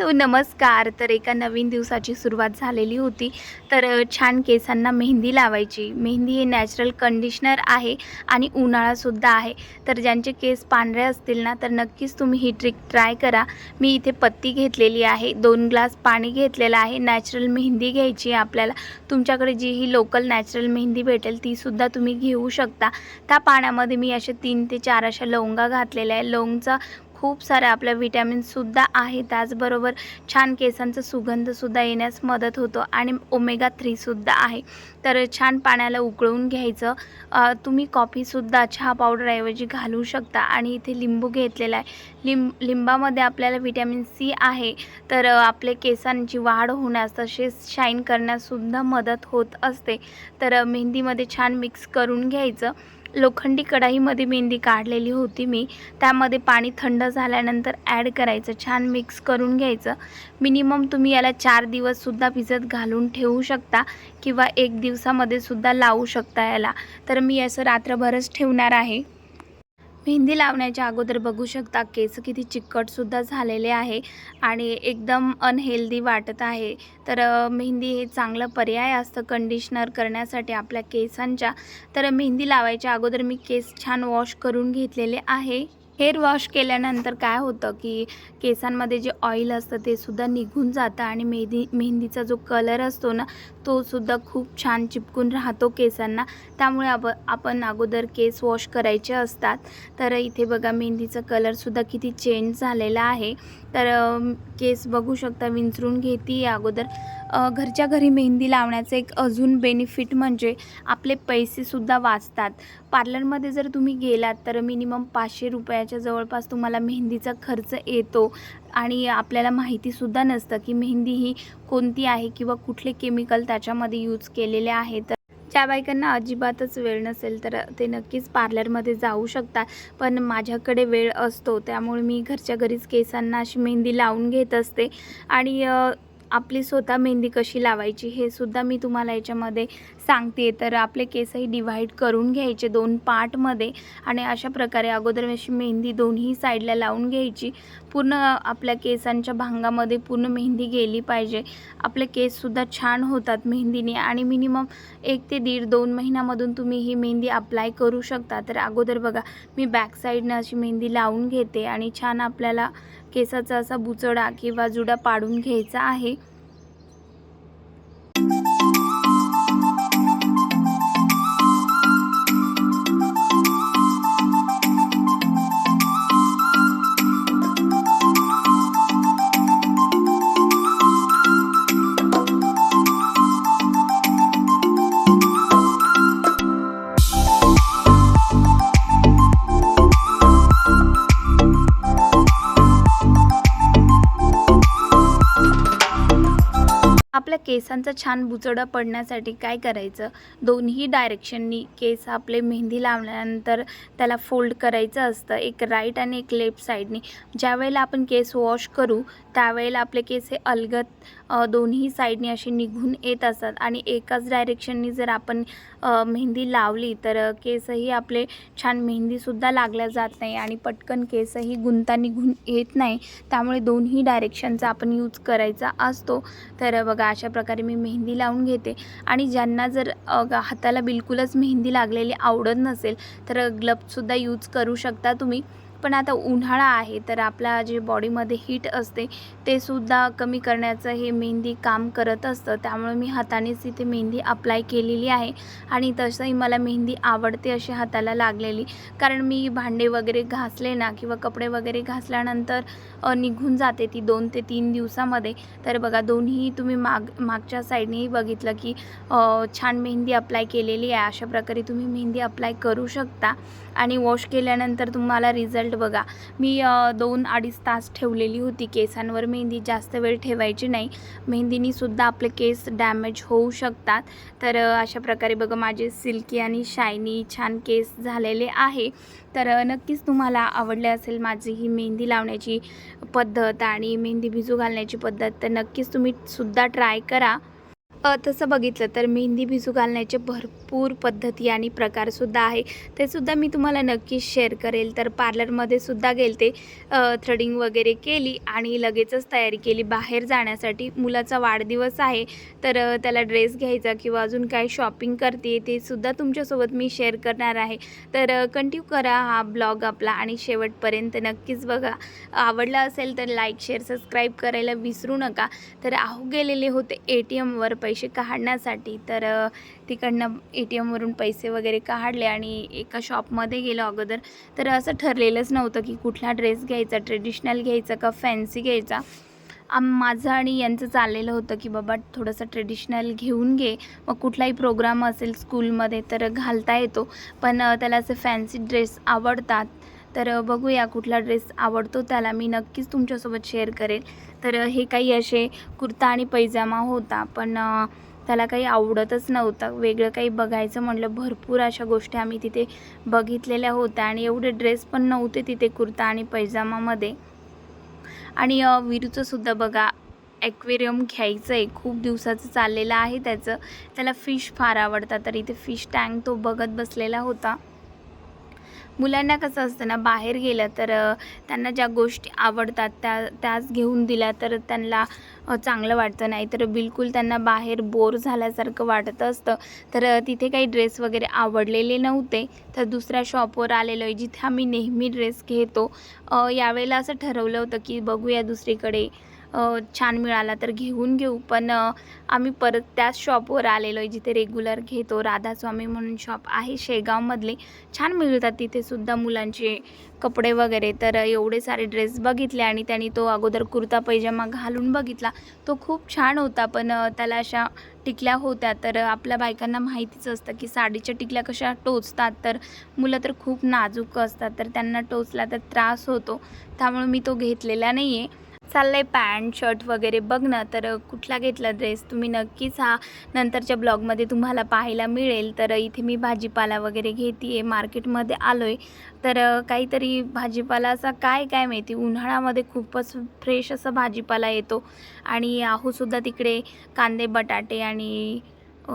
Hello नमस्कार. तर एका नवीन दिवसाची सुरुवात झालेली होती. तर छान केसांना मेहंदी लावायची. मेहंदी हे नॅचरल कंडिशनर आहे आणि उन्हाळासुद्धा आहे. तर ज्यांचे केस पांढरे असतील ना, तर नक्कीच तुम्ही ही ट्रिक ट्राय करा. मी इथे पत्ती घेतलेली आहे, 2 ग्लास पाणी घेतलेलं आहे. नॅचरल मेहंदी घ्यायची आहे आपल्याला. तुमच्याकडे जी ही लोकल नॅचरल मेहंदी भेटेल तीसुद्धा तुम्ही घेऊ शकता. त्या पाण्यामध्ये मी असे 3 ते 4 अशा लवंगा घातलेल्या आहे. लवंगचा खूप साऱ्या आपल्या विटॅमिन्ससुद्धा आहे. त्याचबरोबर छान केसांचा सुगंधसुद्धा येण्यास मदत होतो आणि ओमेगा 3 सुद्धा आहे. तर छान पाण्याला उकळून घ्यायचं. तुम्ही कॉफीसुद्धा चहा पावडरऐवजी घालू शकता. आणि इथे लिंबू घेतलेला आहे. लिंबामध्ये आपल्याला विटॅमिन सी आहे. तर आपले केसांची वाढ होण्यास तसेच शाईन करण्याससुद्धा मदत होत असते. तर मेहंदीमध्ये छान मिक्स करून घ्यायचं. लोखंडी कढईमध्ये मेहंदी काढलेली होती मी. त्यामध्ये पाणी थंड झाल्यानंतर ॲड करायचं. छान मिक्स करून घ्यायचं. मिनिमम तुम्ही याला 4 दिवससुद्धा भिजत घालून ठेवू शकता किंवा 1 दिवसामध्ये सुद्धा लावू शकता याला. तर मी असं रात्रभरच ठेवणार आहे. मेहंदी लावण्याच्या अगोदर बघू शकता केस किती चिकटसुद्धा झालेले आहे आणि एकदम अनहेल्दी वाटत आहे. तर मेहंदी हे चांगलं पर्याय असतं कंडिशनर करण्यासाठी आपल्या केसांच्या. तर मेहंदी लावायच्या अगोदर मी केस छान वॉश करून घेतलेले आहे. हेअर वॉश केल्यानंतर काय होतं की केसांमध्ये जे ऑइल असतं ते सुद्धा निघून जातं आणि मेहंदीचा जो कलर असतो ना, तो सुद्धा खूप छान चिपकून राहतो केसांना. त्यामुळे आपण अगोदर केस वॉश करायचे असतात. तर इथे बघा मेहंदीचा कलरसुद्धा किती चेंज झालेला आहे. तर केस बघू शकता विंचरून घेते अगोदर. घरच्या घरी मेहंदी लावण्याचं एक अजून बेनिफिट म्हणजे आपले पैसेसुद्धा वाचतात. पार्लरमध्ये जर तुम्ही गेलात तर मिनिमम 500 रुपयाच्या जवळपास तुम्हाला मेहंदीचा खर्च येतो आणि आपल्याला माहितीसुद्धा नसतं की मेहंदी ही कोणती आहे किंवा कुठले केमिकल त्याच्यामध्ये यूज केलेले आहेत. ज्या बायकांना अजिबातच वेळ नसेल तर ते नक्कीच पार्लरमध्ये जाऊ शकतात. पण माझ्याकडे वेळ असतो त्यामुळे मी घरच्या घरीच केसांना अशी मेहंदी लावून घेत असते. आणि आपली स्वतः मेहंदी कशी लावायची हे सुद्धा मी तुम्हाला याच्यामध्ये सांगते. तर आपले केसही डिव्हाइड करून घ्यायचे 2 पार्टमध्ये आणि अशा प्रकारे अगोदर अशी मेहंदी दोन्ही साईडला लावून घ्यायची. पूर्ण आपल्या केसांच्या भांगामध्ये पूर्ण मेहंदी गेली पाहिजे. आपले केससुद्धा छान होतात मेहंदीने आणि मिनिमम 1 ते 1.5-2 महिन्यामधून तुम्ही ही मेहंदी अप्लाय करू शकता. तर अगोदर बघा मी बॅक साईडनं अशी मेहंदी लावून घेते आणि छान आपल्याला केसाचा असा बुचडा किंवा जुडा पाडून घ्यायचा आहे. आपल्या केसांचा छान बुचडा पडण्यासाठी काय करायचं, दोन्ही डायरेक्शननी केस आपले मेहंदी लावल्यानंतर त्याला फोल्ड करायचं असतं. एक राईट आणि एक लेफ्ट साईडनी. ज्यावेळेला आपण केस वॉश करू त्यावेळेला आपले केस हे अलगद दोन्ही साईडनी असे निघून येत असतात आणि एकाच डायरेक्शननी जर आपण मेहंदी लावली तर केसही आपले छान मेहंदीसुद्धा लागल्या जात नाही आणि पटकन केसही गुंता निघून येत नाही. त्यामुळे दोन्ही डायरेक्शनचा आपण यूज करायचा असतो. तर बघा अशा प्रकारे मी मेहंदी लावून घेते. आणि ज्यांना जर हाताला बिलकुलच मेहंदी लागलेली आवडत नसेल तर ग्लव्ससुद्धा यूज करू शकता तुम्ही. पण आता उन्हाळा आहे तर आपल्या जे बॉडीमध्ये हीट असते ते सुद्धा कमी करण्याचं हे मेहंदी काम करत असतं. त्यामुळे मी हातानेच इथे मेहंदी अप्लाय केलेली आहे आणि तसंही मला मेहंदी आवडते अशी हाताला लागलेली. कारण मी भांडे वगैरे घासले ना किंवा कपडे वगैरे घासल्यानंतर निघून जाते ती 2 ते 3 दिवसामध्ये. तर बघा दोन्ही तुम्ही मागच्या साईडनेही बघितलं की छान मेहंदी अप्लाय केलेली आहे. अशा प्रकारे तुम्ही मेहंदी अप्लाय करू शकता आणि वॉश केल्यानंतर तुम्हाला रिझल्ट बघा. मी 2-2.5 तास ठेवलेली होती केसांवर मेहंदी. जास्त वेळ ठेवायची नाही, मेहंदीनी सुद्धा आपले केस डॅमेज होऊ शकतात. तर अशा प्रकारे बघा माझे सिल्की आणि शायनी छान केस झालेले आहे. तर नक्कीच तुम्हाला आवडले असेल माझी ही मेहंदी लावण्याची पद्धत आणि मेहंदी भिजू घालण्याची पद्धत. तर नक्कीच तुम्ही सुद्धा ट्राय करा. तसं बघितलं तर मेहंदी भिजू घालण्याचे भरपूर पद्धती आणि प्रकारसुद्धा आहे. ते सुद्धा मी तुम्हाला नक्कीच शेअर करेल. तर पार्लरमध्ये सुद्धा गेलते, थ्रेडिंग वगैरे केली आणि लगेचच तयारी केली बाहेर जाण्यासाठी. मुलाचा वाढदिवस आहे, तर त्याला ड्रेस घ्यायचा किंवा अजून काय शॉपिंग करते ते सुद्धा तुमच्यासोबत मी शेअर करणार आहे. तर कंटिन्यू करा हा ब्लॉग आपला आणि शेवटपर्यंत नक्कीच बघा. आवडला असेल तर लाईक, शेअर, सबस्क्राईब करायला विसरू नका. तर गेलेले होते ATMवर पैसे काढण्यासाठी. तर तिकडनं ATMवरून पैसे वगैरे काढले आणि एका शॉपमध्ये गेलो अगोदर. तर असं ठरलेलंच नव्हतं की कुठला ड्रेस घ्यायचा, ट्रेडिशनल घ्यायचा का फॅन्सी घ्यायचा. माझं आणि यांचं चाललेलं होतं की बाबा थोडंसं ट्रेडिशनल घेऊन घे, मग कुठलाही प्रोग्राम असेल स्कूलमध्ये तर घालता येतो. पण त्याला असे फॅन्सी ड्रेस आवडतात. तर बघूया कुठला ड्रेस आवडतो त्याला, मी नक्कीच तुमच्यासोबत शेअर करेल. तर हे काही असे कुर्ता आणि पैजामा होता, पण त्याला काही आवडतच नव्हतं. वेगळं काही बघायचं म्हटलं, भरपूर अशा गोष्टी आम्ही तिथे बघितलेल्या होत्या आणि एवढे ड्रेस पण नव्हते तिथे कुर्ता आणि पैजामामध्ये. आणि विरूचंसुद्धा बघा ॲक्वेरियम घ्यायचं आहे, खूप दिवसाचं चाललेलं आहे त्याचं. त्याला फिश फार आवडतात, तर इथे फिश टँक तो बघत बसलेला होता. मुलांना कसं असतं ना, बाहेर गेलं तर त्यांना ज्या गोष्टी आवडतात त्याच घेऊन दिल्या तर त्यांना चांगलं वाटतं. नाही तर बिलकुल त्यांना बाहेर बोर झाल्यासारखं वाटत असतं. तर तिथे काही ड्रेस वगैरे आवडलेले नव्हते, तर दुसऱ्या शॉपवर आलेलो आहे जिथे आम्ही नेहमी ड्रेस घेतो. यावेळेला असं ठरवलं होतं की बघूया दुसरीकडे छान मिळाला तर घेऊन घेऊ. पण आम्ही परत त्याच शॉपवर आलेलो आहे जिथे रेग्युलर घेतो. राधास्वामी म्हणून शॉप आहे शेगावमधले. छान मिळतात तिथे सुद्धा मुलांचे कपडे वगैरे. तर एवढे सारे ड्रेस बघितले आणि त्यांनी तो अगोदर कुर्ता पैजामा घालून बघितला. तो खूप छान होता, पण त्याला अशा टिकल्या होत्या. तर आपल्या बायकांना माहितीच असतं की साडीच्या टिकल्या कशा टोचतात. तर मुलं तर खूप नाजूक असतात, तर त्यांना टोचला तर त्रास होतो. त्यामुळे मी तो घेतलेला नाही आहे. चाललं आहे पॅन्ट शर्ट वगैरे बघणं. तर कुठला घेतला ड्रेस तुम्ही नक्कीच हा नंतरच्या ब्लॉगमध्ये तुम्हाला पाहायला मिळेल. तर इथे मी भाजीपाला वगैरे घेते आहे, मार्केटमध्ये आलो आहे. तर काहीतरी भाजीपाला असा काय माहिती, उन्हाळ्यामध्ये खूपच फ्रेश असा भाजीपाला येतो. आणि आहोसुद्धा तिकडे कांदे, बटाटे आणि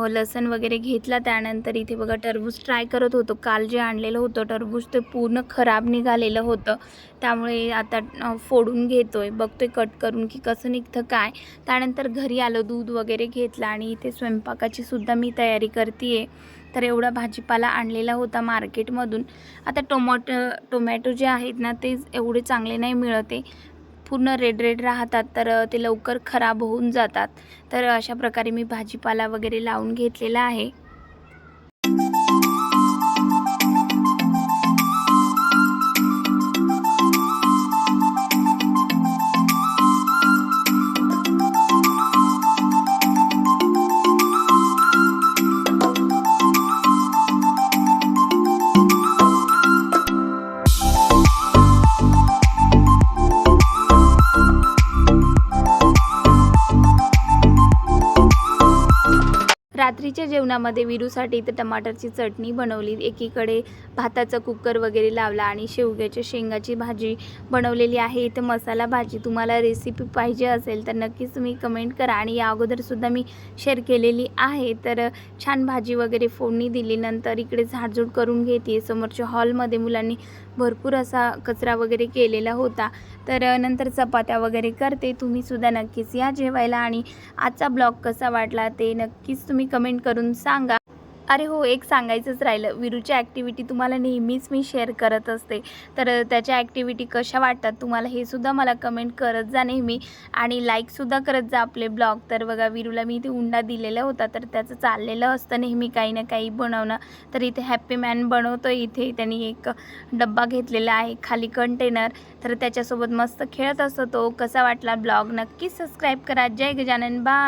लसूण वगैरे घेतला. त्यानंतर इथे बघा टरबूज ट्राय करत होतो. काल जे आणलेलं होतं टरबूज ते पूर्ण खराब निघालेलं होतं. त्यामुळे आता फोडून घेतोय, बघतोय कट करून की कसं निघतं काय. त्यानंतर घरी आलो, दूध वगैरे घेतलं आणि इथे स्वयंपाकाची सुद्धा मी तयारी करते आहे. तर एवढा भाजीपाला आणलेला होता मार्केटमधून. आता टोमॅटो जे आहेत ना ते एवढे चांगले नाही मिळत आहे, पूर्ण रेड राहतात. तर ते लवकर खराब होऊन जातात. तर अशा प्रकारे मी भाजीपाला वगैरे लावून घेतलेला आहे. रात्रीच्या जेवणामध्ये विरूसाठी इथं टमाटरची चटणी बनवली, एकीकडे भाताचा कुकर वगैरे लावला आणि शेवग्याच्या शेंगाची भाजी बनवलेली आहे. इथे मसाला भाजी. तुम्हाला रेसिपी पाहिजे असेल तर नक्कीच तुम्ही कमेंट करा आणि या अगोदरसुद्धा मी शेअर केलेली आहे. तर छान भाजी वगैरे फोडणी दिली. नंतर इकडे झाडझूड करून घेते. समोरच्या हॉलमध्ये मुलांनी भरपूर असा कचरा वगैरे केलेला होता. तर नंतर चपात्या वगैरे करते. तुम्हीसुद्धा नक्कीच या जेवायला आणि आजचा ब्लॉग कसा वाटला ते नक्कीच तुम्ही कमेंट करून सांगा. अरे हो, एक सांगायचंच राहिलं, विरूच्या ॲक्टिव्हिटी तुम्हाला नेहमीच मी शेअर करत असते. तर त्याच्या ॲक्टिव्हिटी कशा वाटतात तुम्हाला हे सुद्धा मला कमेंट करत जा नेहमी आणि लाईकसुद्धा करत जा आपले ब्लॉग. तर बघा विरूला मी इथे उंडा दिलेला होता, तर त्याचं चाललेलं असतं नेहमी काही ना काही बनवणं. तर इथे हॅपी मॅन बनवतो. इथे त्यांनी एक डब्बा घेतलेला आहे खाली कंटेनर, तर त्याच्यासोबत मस्त खेळत असतो तो. कसा वाटला ब्लॉग नक्कीच सबस्क्राईब करा. जय गजानन, बाय.